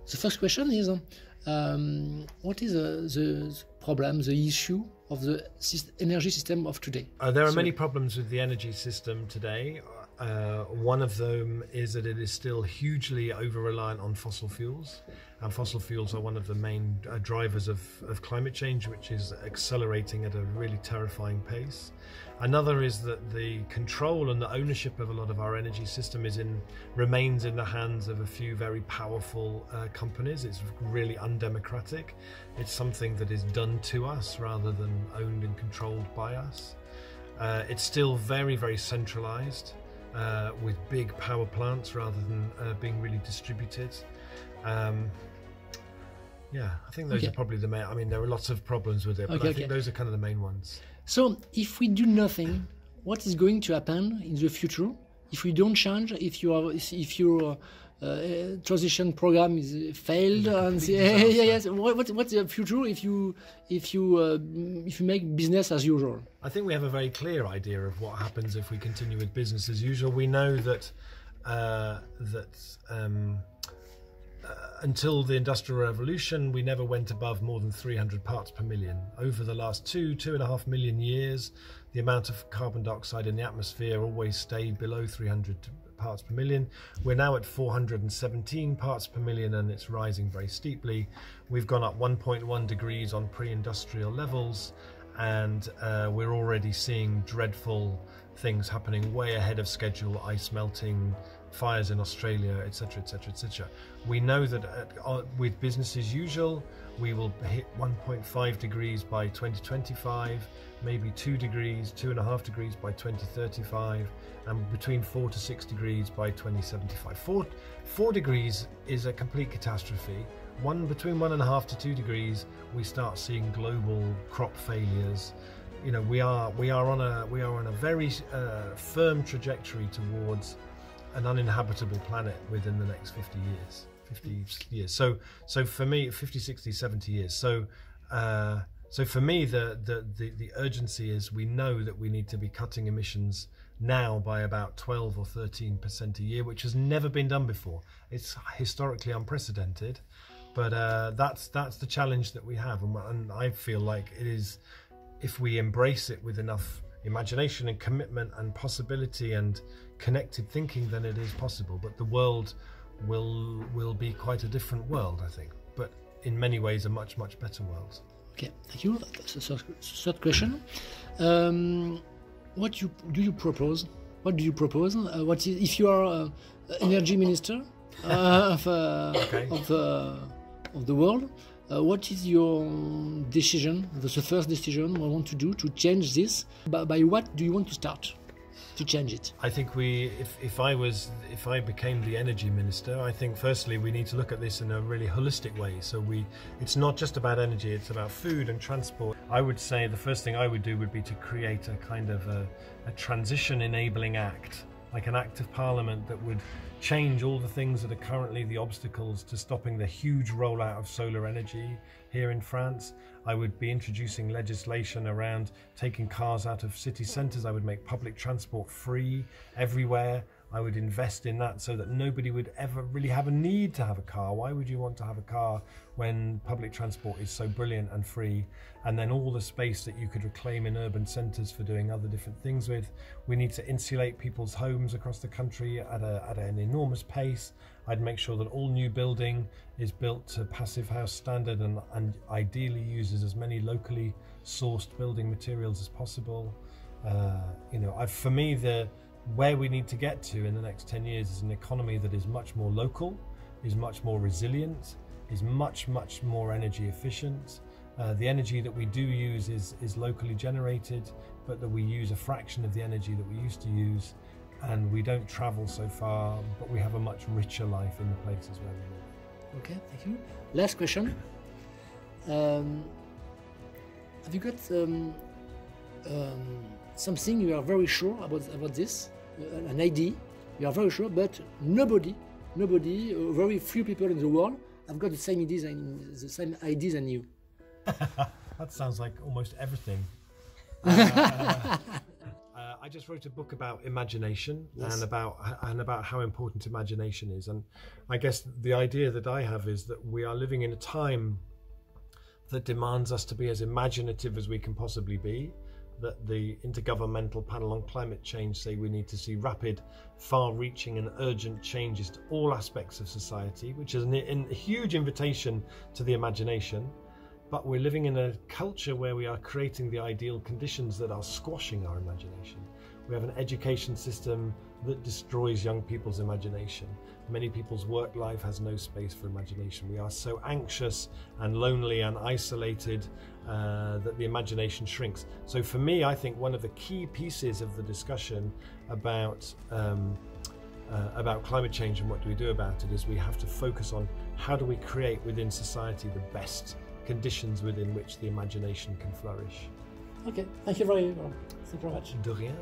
The first question is, what is the problem, the issue of the energy system of today? There are many problems with the energy system today. One of them is that it is still hugely over-reliant on fossil fuels, and fossil fuels are one of the main drivers of climate change, which is accelerating at a really terrifying pace. Another is that the control and the ownership of a lot of our energy system remains in the hands of a few very powerful companies. It's really undemocratic. It's something that is done to us rather than owned and controlled by us. It's still very, very centralized. With big power plants rather than being really distributed. Yeah, I think those are probably the main. I mean, there are lots of problems with it, but I think those are kind of the main ones. So, if we do nothing, what is going to happen in the future? If we don't change, if your transition program is failed, and yes, what's the future if you make business as usual? I think we have a very clear idea of what happens if we continue with business as usual. We know that until the Industrial Revolution, we never went above more than 300 parts per million. Over the last 2.5 million years, the amount of carbon dioxide in the atmosphere always stayed below 300 parts per million. We're now at 417 parts per million, and it's rising very steeply. We've gone up 1.1 degrees on pre-industrial levels, and we're already seeing dreadful things happening way ahead of schedule: ice melting, fires in Australia, etc., etc., etc. We know that with business as usual, we will hit 1.5 degrees by 2025, maybe 2 degrees, 2.5 degrees by 2035, and between 4 to 6 degrees by 2075. 4 degrees is a complete catastrophe. Between 1.5 to 2 degrees, we start seeing global crop failures. You know, we are on a very firm trajectory towards an uninhabitable planet within the next 50 years. So for me, 50, 60, 70 years. So for me, the urgency is, we know that we need to be cutting emissions now by about 12 or 13% a year, which has never been done before. It's historically unprecedented, but that's the challenge that we have, and I feel like it is, if we embrace it with enough imagination and commitment and possibility and connected thinking, then it is possible. But the world will be quite a different world, I think, but in many ways a much, much better world. Okay, thank you. That's the third question. What do you propose? What do you propose? If you are energy minister of the world? What is your decision, the first decision we want to do to change this? By what do you want to start to change it? I think if I became the energy minister, I think firstly we need to look at this in a really holistic way. So it's not just about energy, it's about food and transport. I would say the first thing I would do would be to create a kind of a transition enabling act, like an act of parliament that would change all the things that are currently the obstacles to stopping the huge rollout of solar energy here in France. I would be introducing legislation around taking cars out of city centres. I would make public transport free everywhere. I would invest in that so that nobody would ever really have a need to have a car. Why would you want to have a car when public transport is so brilliant and free? And then all the space that you could reclaim in urban centres for doing other different things with. We need to insulate people's homes across the country at an enormous pace. I'd make sure that all new building is built to passive house standard and ideally uses as many locally sourced building materials as possible. For me, where we need to get to in the next 10 years is an economy that is much more local, is much more resilient, is much, much more energy efficient. The energy that we do use is locally generated, but that we use a fraction of the energy that we used to use, and we don't travel so far, but we have a much richer life in the places where we live. Okay, thank you. Last question. Have you got something you are very sure about this? An idea, you are very sure, but nobody, very few people in the world have got the same ideas than you. That sounds like almost everything. I just wrote a book about imagination. Yes. and about how important imagination is. And I guess the idea that I have is that we are living in a time that demands us to be as imaginative as we can possibly be. That the Intergovernmental Panel on Climate Change say we need to see rapid, far-reaching and urgent changes to all aspects of society, which is a huge invitation to the imagination. But we're living in a culture where we are creating the ideal conditions that are squashing our imagination. We have an education system that destroys young people's imagination. Many people's work life has no space for imagination. We are so anxious and lonely and isolated that the imagination shrinks. So for me, I think one of the key pieces of the discussion about climate change and what do we do about it is we have to focus on how do we create within society the best conditions within which the imagination can flourish. Okay, thank you very much. De rien.